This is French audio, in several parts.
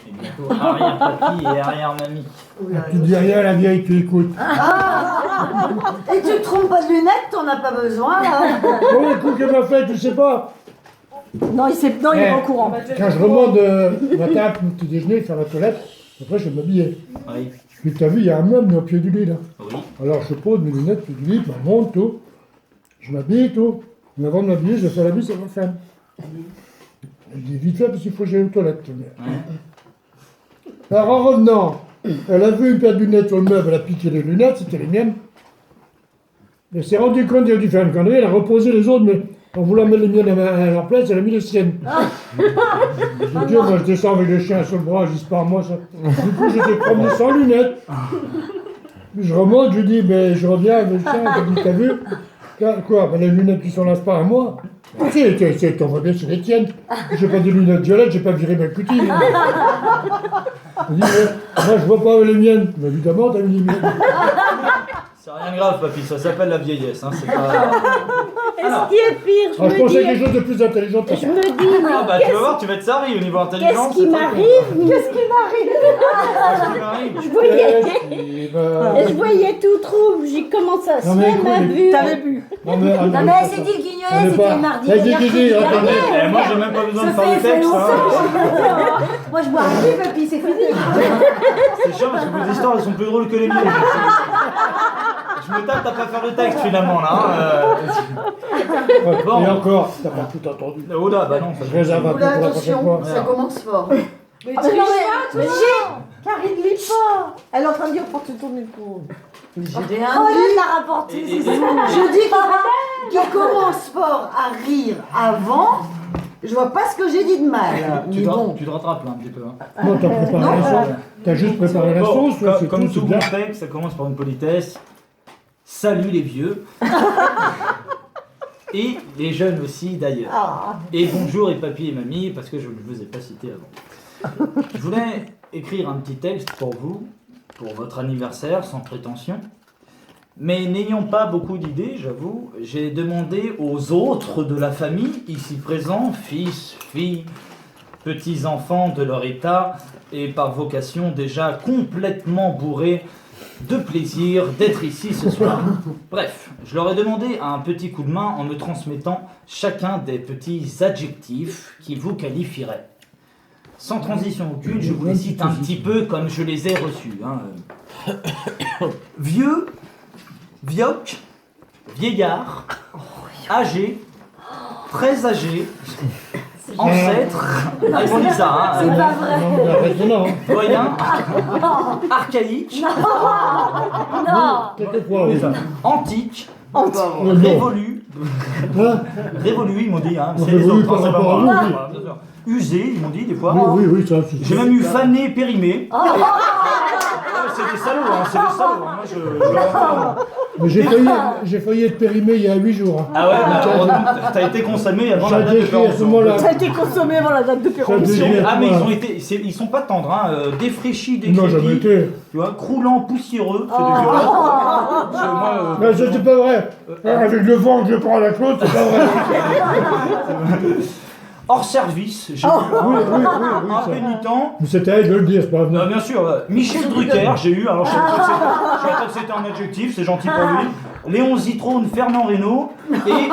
Et bientôt arrière-papy et arrière-mamie. Tu dis rien à la vieille, tu écoutes. Et tu te trompes pas de lunettes, t'en as pas besoin là. Bon, écoute, qu'elle m'a fait, tu sais pas. Non, il est pas au courant. Quand je remonte le matin pour le petit déjeuner, faire la toilette, après je vais m'habiller. Oui. Puis t'as vu, il y a un meuble au pied du lit là. Oui. Alors je pose mes lunettes au pied du lit, je monte tout. Je m'habille tout. Mais avant de m'habiller, je fais la bise à ma femme. Je dis vite fait parce qu'il faut que j'aille aux toilettes. Alors en revenant, elle a vu une paire de lunettes sur le meuble, elle a piqué les lunettes, c'était les miennes. Elle s'est rendue compte qu'elle a dû faire une connerie, elle a reposé les autres, mais en voulant mettre les miennes à leur place, elle a mis les siennes. Je dis, Dieu, moi je descends avec le chien sur le bras, je dis, c'est pas moi ça. Du coup, j'étais promené sans lunettes. Puis je remonte, je dis, ben je reviens avec le chien, je dis, t'as vu? Quoi? Ben, les lunettes qui sont là, c'est pas à moi. On voit bien, c'est les tiennes. J'ai pas des lunettes violettes, j'ai pas viré ma cutie. Moi, moi je vois pas avec les miennes. Mais évidemment, t'as vu les miennes. C'est rien de grave, papy, ça s'appelle la vieillesse. Hein, c'est pas... Et ce qui est pire, Je pensais quelque chose de plus intelligent. je me dis, mais Ah bah tu vas voir, tu vas être servi au niveau intelligence. qu'est-ce qui m'arrive? Qu'est-ce qui m'arrive? Je voyais tout trouble, j'ai commencé à Non, mais se ma écoute, vue. T'avais bu. Non mais Non mais elle s'est dit le guignolet, c'était mardi. Vas-y, mercredi, dis, dernier. Eh, moi j'ai même pas besoin de Ça faire le fait texte. longtemps. Hein. Moi je bois un peu, papy, c'est fini. C'est chiant parce que vos histoires elles sont plus drôles que les miennes. Je me tape, t'as pas faire le texte finalement là. Bon. Et encore, t'as pas tout entendu. Oh là, bah non, ça Je réserve un peu Oula, pour la prochaine attention, fois. ça commence fort. Mais non, mais Karine lit pas. Elle est en train de dire pour te tourner le cou. J'ai Oh, rien elle dit. l'a rapporté, Et- c'est ça. Je dis qu'il commence fort à rire avant. Je vois pas ce que j'ai dit de mal. tu, Mais bon. tu te rattrapes là un petit peu. Hein. Non, t'as préparé la sauce. T'as juste préparé la Bon, sauce, toi, c'est comme tout, tout c'est bon bien. texte, ça commence par une politesse. Salut les vieux. Et les jeunes aussi d'ailleurs. Ah. Et bonjour et papy et mamie, parce que je ne vous ai pas cité avant. Je voulais écrire un petit texte pour vous, pour votre anniversaire, sans prétention. Mais n'ayant pas beaucoup d'idées, j'avoue, j'ai demandé aux autres de la famille, ici présents, fils, filles, petits-enfants de leur état, et par vocation déjà complètement bourrés de plaisir d'être ici ce soir. Bref, je leur ai demandé un petit coup de main en me transmettant chacun des petits adjectifs qui vous qualifieraient. Sans transition aucune, je vous les cite un petit peu comme je les ai reçus. Hein. Vieux, vioque, vieillard, âgé, très âgé, ancêtre, ah, ils ont dit ça, hein, C'est pas vrai. Non, mais arrête, non, hein. doyen, archaïque, Non. Quelquefois, oui. antique, Non. révolu, Hein? révolu ils m'ont dit, hein, c'est les Révolu autres, par hein, c'est pas rapport à moi. vous, oui. Voilà, bien sûr. Usé, ils m'ont dit des fois. Oui, ça, c'est J'ai même eu fané, périmé. Ah, c'est des salauds, hein, c'est des salauds. Hein. Moi, je... Mais j'ai failli être périmé il y a 8 jours. Hein. Ah ouais, bah, t'as été consommé avant Ça la a date de décrit à ce péremption. moment-là. Ça a été consommé avant la date de péremption. Ça a Ah mais ils Voilà. ont été, ils sont pas tendres, hein, défraîchis, Non, jamais décrépits, été. tu vois, croulants, poussiéreux, c'est dégueulasse. Moi, Mais ça, c'est pas vrai. Avec le vent que je prends à la côte, c'est pas vrai. hors service, j'ai Oui, eu oui, un ça. pénitent. Mais c'était à elle de le dire, c'est pas vrai. Bien sûr, Michel Drucker, j'ai eu, alors je savais pas que c'était un adjectif, c'est gentil pour lui. Léon Zitrone, Fernand Reynaud,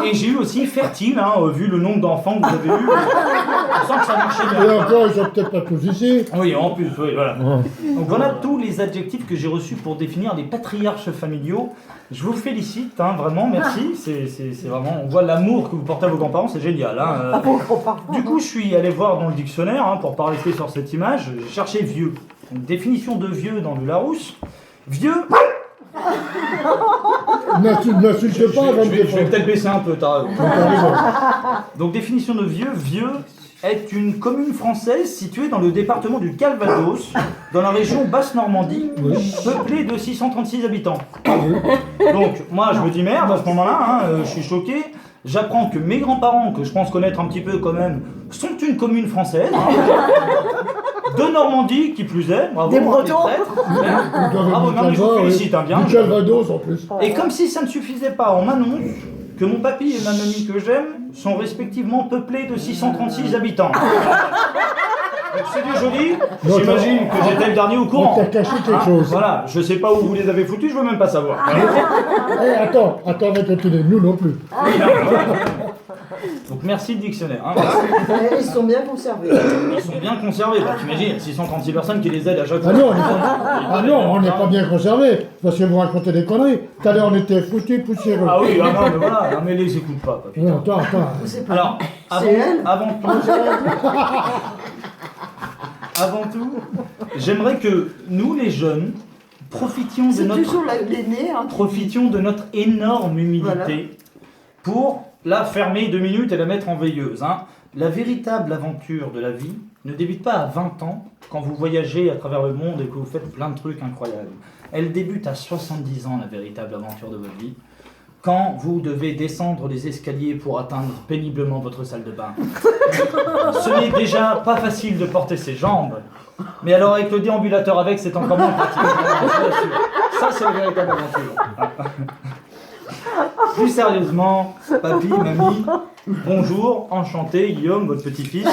et j'ai eu aussi fertile, hein, vu le nombre d'enfants que vous avez eu. On sent que ça marchait Et bien. encore, ils sont peut-être pas tous ici. Oui, en plus, oui, voilà. Donc voilà tous les adjectifs que j'ai reçus pour définir les patriarches familiaux. Je vous félicite, hein, vraiment, merci. C'est vraiment, on voit l'amour que vous portez à vos grands-parents, c'est génial. Hein. Du coup, je suis allé voir dans le dictionnaire, hein, pour pas rester sur cette image, j'ai cherché vieux. Donc, définition de vieux dans le Larousse. Vieux, N'insulte pas avant de je vais défendre. peut-être baisser un peu, t'as raison. T'as raison. Donc définition de vieux, vieux est une commune française située dans le département du Calvados, dans la région Basse-Normandie, peuplée de 636 habitants. Donc moi je me dis merde à ce moment-là, hein, je suis choqué. J'apprends que mes grands-parents, que je pense connaître un petit peu quand même, sont une commune française. Hein, de Normandie, qui plus est. Bravo, Des Bretons. Bravo, non, mais je vous félicite, hein, bien. Du Calvados en plus. Et comme si ça ne suffisait pas, on m'annonce que mon papy et ma mamie que j'aime sont respectivement peuplés de 636 habitants. C'est du joli. Non, J'imagine que j'étais le dernier au courant. On t'a caché quelque Hein, chose. Voilà, je sais pas où vous les avez foutus, je veux même pas savoir. Eh, attends, on va continuer. Nous non plus. Donc merci le dictionnaire. Hein. Ils sont bien conservés. Ils sont bien conservés. Bah, t'imagines, 636 personnes qui les aident à chaque fois. Ah non, on n'est pas bien conservés. Parce que vous racontez des conneries. Tout à l'heure, on était foutus, poussiéreux. Ah oui, ah non, mais voilà, non, mais les écoute pas. Papy. Non, attends. Alors, elle avant tout, j'aimerais que nous les jeunes profitions C'est toujours l'aîné. Hein, profitions de notre énorme humilité Voilà. pour la fermer 2 minutes et la mettre en veilleuse. Hein. La véritable aventure de la vie ne débute pas à 20 ans, quand vous voyagez à travers le monde et que vous faites plein de trucs incroyables. Elle débute à 70 ans, la véritable aventure de votre vie, quand vous devez descendre les escaliers pour atteindre péniblement votre salle de bain. Ce n'est déjà pas facile de porter ses jambes, mais alors avec le déambulateur avec, c'est encore moins pratique. Je vous assure. Ça, c'est la véritable aventure. Plus sérieusement, papy, mamie, bonjour, enchanté, Guillaume, votre petit-fils.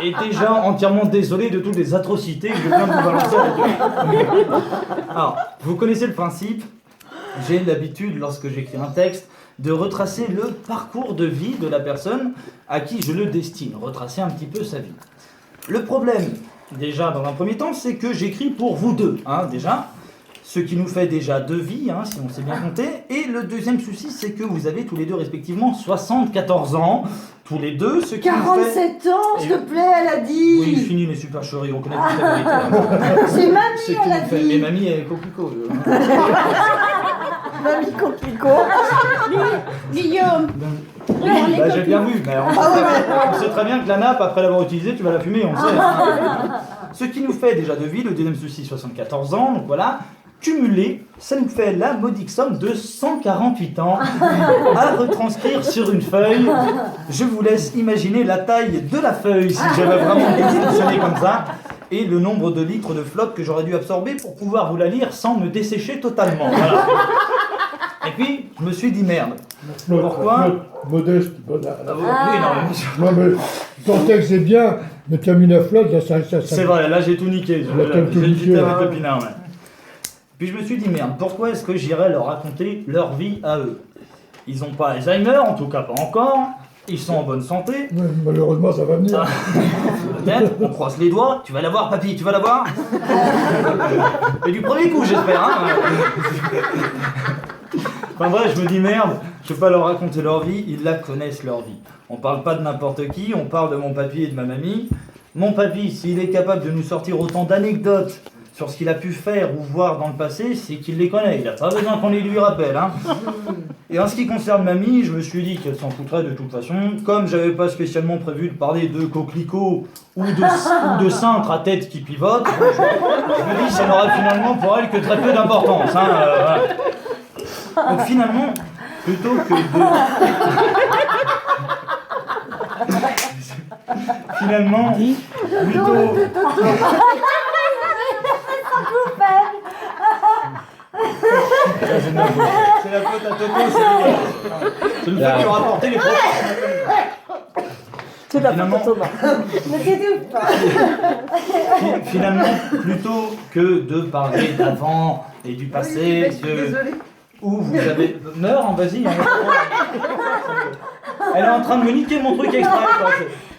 Et déjà entièrement désolé de toutes les atrocités que je viens de vous balancer à la gueule. Alors, vous connaissez le principe. J'ai l'habitude, lorsque j'écris un texte, de retracer le parcours de vie de la personne à qui je le destine, retracer un petit peu sa vie. Le problème, déjà dans un premier temps, c'est que j'écris pour vous deux, hein, déjà, ce qui nous fait déjà 2 vies, hein, si on sait bien compter. Et le deuxième souci, c'est que vous avez tous les deux respectivement 74 ans, tous les deux, ce qui nous fait... 47 ans, s'il te plaît, elle a dit. Oui, fini les supercheries, on connaît toute la vérité. Hein. C'est mamie, C'est elle a tout fait. dit. Mais mamie, elle est coquelicot. Mamie coquelicot. Guillaume. Oui, bah, j'ai bien vu, mais on sait très bien que la nappe, après l'avoir utilisée, tu vas la fumer, on le sait. Hein. Ce qui nous fait déjà 2 vies, le deuxième souci, 74 ans, donc voilà. Cumulé, ça nous fait la modique somme de 148 ans à retranscrire sur une feuille. Je vous laisse imaginer la taille de la feuille si j'avais vraiment fonctionné comme ça, et le nombre de litres de flotte que j'aurais dû absorber pour pouvoir vous la lire sans me dessécher totalement. Voilà. Et puis, je me suis dit merde. Pourquoi Modeste. Oui, non, mais... Non, mais ton texte est bien, mais tu as mis la flotte, là, ça. C'est vrai, là j'ai tout niqué. Là, t'as tout J'ai niqué, jeté hein. avec le pinard, ouais. Puis je me suis dit, merde, pourquoi est-ce que j'irais leur raconter leur vie à eux? Ils n'ont pas Alzheimer, en tout cas pas encore. Ils sont en bonne santé. Ouais, malheureusement, ça va venir. Peut-être, on croise les doigts. Tu vas la voir, papy, tu vas la voir. Et du premier coup, j'espère. Hein. Enfin bref, je me dis merde, je peux pas leur raconter leur vie, ils la connaissent leur vie. On parle pas de n'importe qui, on parle de mon papy et de ma mamie. Mon papy, s'il est capable de nous sortir autant d'anecdotes sur ce qu'il a pu faire ou voir dans le passé, c'est qu'il les connaît, il a pas besoin qu'on les lui rappelle. Hein. Et en ce qui concerne mamie, je me suis dit qu'elle s'en foutrait de toute façon. Comme j'avais pas spécialement prévu de parler de coquelicots ou de cintres à tête qui pivotent, je me dis que ça n'aura finalement pour elle que très peu d'importance. Hein, voilà. Donc finalement, plutôt que de... Finalement, plutôt... C'est la faute à Toto, c'est dégueulasse. C'est le fait de lui rapporter les propres. C'est la Finalement- faute à Thomas. Ne t'étouffe pas. Finalement, plutôt que de parler d'avant et du passé, Désolée. où vous avez... Meurs, hein, vas-y. Hein. Elle est en train de me niquer mon truc exprès. Quoi.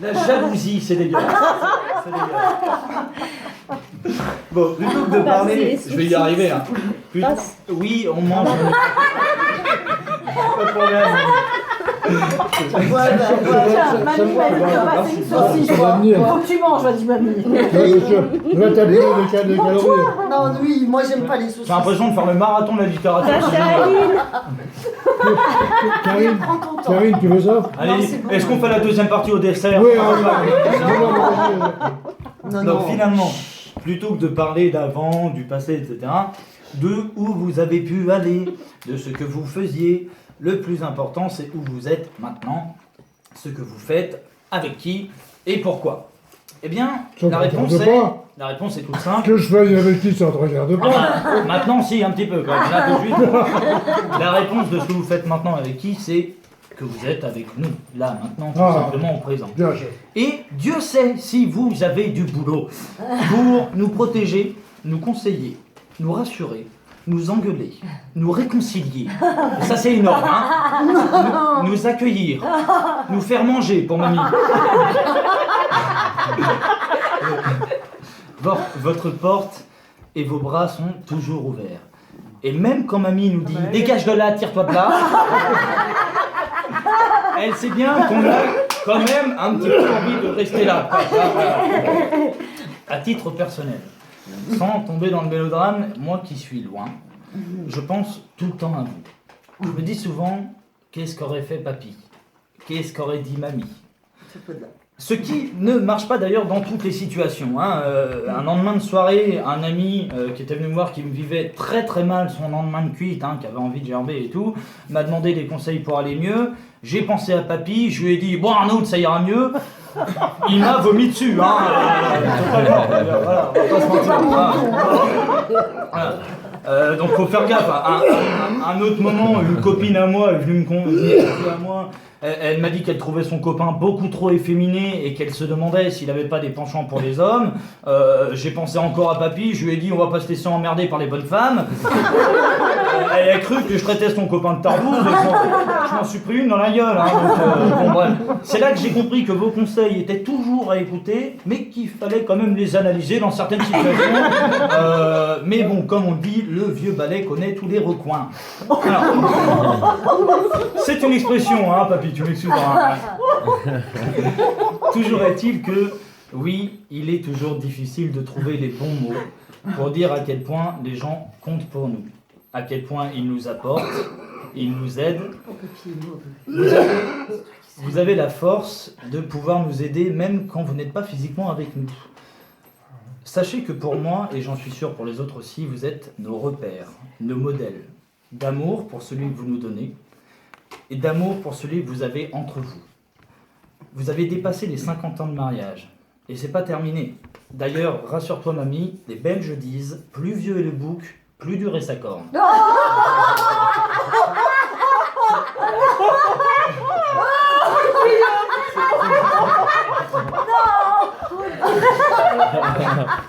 La jalousie, c'est dégueulasse. C'est dégueulasse. Bon, plutôt que de parler... Je vais y arriver. Hein. Plutôt... Oui, on mange... Pas de problème. Voilà, mamie m'a dit de passer une saucisse. ça va venir. Faut que tu manges, va dire mamie. Tu vas t'appeler des calories. Non, oui, moi j'aime pas les J'ai saucisses. l'impression de faire le marathon de la littérature. Karine, Prends ton temps. Karine, tu veux ça? Allez, Non, c'est bon. est-ce qu'on fait la deuxième partie au dessert? Oui, Non, Donc finalement, plutôt que de parler d'avant, du passé, etc., de où vous avez pu aller, de ce que vous faisiez, le plus important c'est où vous êtes maintenant, ce que vous faites, avec qui et pourquoi. Eh bien, Ça la te réponse regarde est... pas. La réponse est toute simple. Que je feuille avec qui, ça te regarde pas. Maintenant, si, un petit peu quand même. Là, tout de suite. La réponse de ce que vous faites maintenant avec qui, c'est que vous êtes avec nous, là, maintenant, tout Ah. simplement au présent. Bien, chef. Et Dieu sait si vous avez du boulot pour nous protéger, nous conseiller, nous rassurer, nous engueuler, nous réconcilier. Et ça, c'est énorme, hein. Nous accueillir, nous faire manger pour mamie. Votre porte et vos bras sont toujours ouverts. Et même quand mamie nous dit « Dégage de là, tire-toi de là », elle sait bien qu'on a quand même un petit peu envie de rester là. À titre personnel, sans tomber dans le mélodrame, moi qui suis loin, je pense tout le temps à vous. Je me dis souvent, qu'est-ce qu'aurait fait papy? Qu'est-ce qu'aurait dit mamie? Ce qui ne marche pas d'ailleurs dans toutes les situations. Hein. Un lendemain de soirée, un ami qui était venu me voir, qui me vivait très très mal son lendemain de cuite, hein, qui avait envie de gerber et tout, m'a demandé des conseils pour aller mieux. J'ai pensé à papy, je lui ai dit « Bon Arnaud, ça ira mieux ». Il m'a vomi dessus. Hein, totalement. Voilà, on va pas se mentir. Voilà. Donc faut faire gaffe. Un autre moment, une copine à moi est venue me confier à moi. Elle m'a dit qu'elle trouvait son copain beaucoup trop efféminé et qu'elle se demandait s'il n'avait pas des penchants pour les hommes. J'ai pensé encore à papy, je lui ai dit on va pas se laisser emmerder par les bonnes femmes. Elle a cru que je traitais son copain de tarbouze, je m'en suis pris une dans la gueule. Hein, donc, bon, bref. C'est là que j'ai compris que vos conseils étaient toujours à écouter, mais qu'il fallait quand même les analyser dans certaines situations. Mais bon, comme on dit, le vieux balai connaît tous les recoins. Alors, c'est une expression, hein, papy, tu m'excuseras. Toujours est-il que, oui, il est toujours difficile de trouver les bons mots pour dire à quel point les gens comptent pour nous, à quel point ils nous apportent, ils nous aident. Vous avez la force de pouvoir nous aider même quand vous n'êtes pas physiquement avec nous. Sachez que pour moi, et j'en suis sûr pour les autres aussi, vous êtes nos repères, nos modèles d'amour pour celui que vous nous donnez et d'amour pour celui que vous avez entre vous. Vous avez dépassé les 50 ans de mariage et c'est pas terminé. D'ailleurs, rassure-toi mamie, les Belges disent « plus vieux est le bouc, plus dur est sa corne ».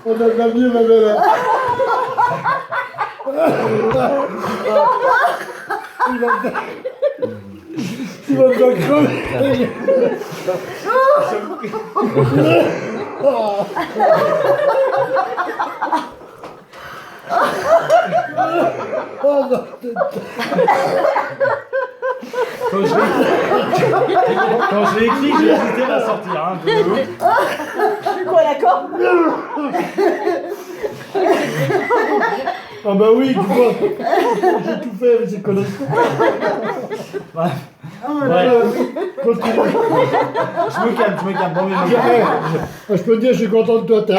On a pas mieux, ma belle. Il va me faire crever. Oh non. Quand je l'ai écrit, j'ai hésité à la sortir. Hein, Je suis quoi, d'accord? Ah bah oui, tu vois. J'ai tout fait avec ces conneries. ouais. Ouais. Continue. Je me calme. Bon, mais Je peux te dire, je suis content de toi, t'es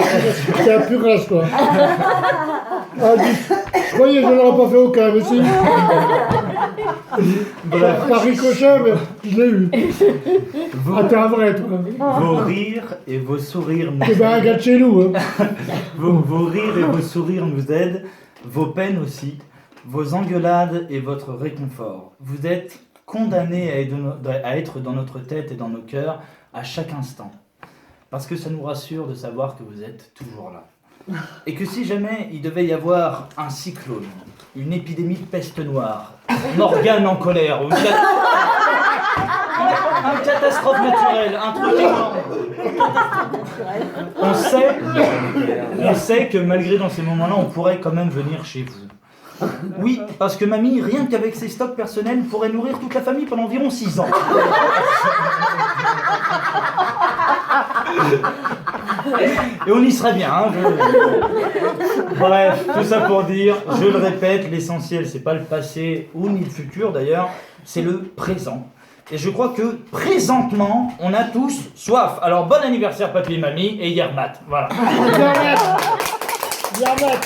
un pur race, quoi. Ah, je croyais que je n'aurais pas fait aucun, mais si. bref, Par ricochet, mais je l'ai eu. Ah, t'es un vrai, toi. vos rires et vos sourires nous T'es bien un gars de chez nous, hein. Vos rires et vos sourires nous aident, vos peines aussi, vos engueulades et votre réconfort. Vous êtes condamnés à être dans notre tête et dans nos cœurs à chaque instant. Parce que ça nous rassure de savoir que vous êtes toujours là. Et que si jamais il devait y avoir un cyclone, une épidémie de peste noire, Morgane en colère, ou une catastrophe naturelle, un truc énorme, on sait que malgré dans ces moments-là, on pourrait quand même venir chez vous. Oui, parce que mamie, rien qu'avec ses stocks personnels, pourrait nourrir toute la famille pendant environ 6 ans. Et on y serait bien, hein, Bref, tout ça pour dire, je le répète, l'essentiel, c'est pas le passé ou ni le futur d'ailleurs, c'est le présent. Et je crois que présentement, on a tous soif. Alors bon anniversaire papy et mamie et Yermat, voilà. Yermat.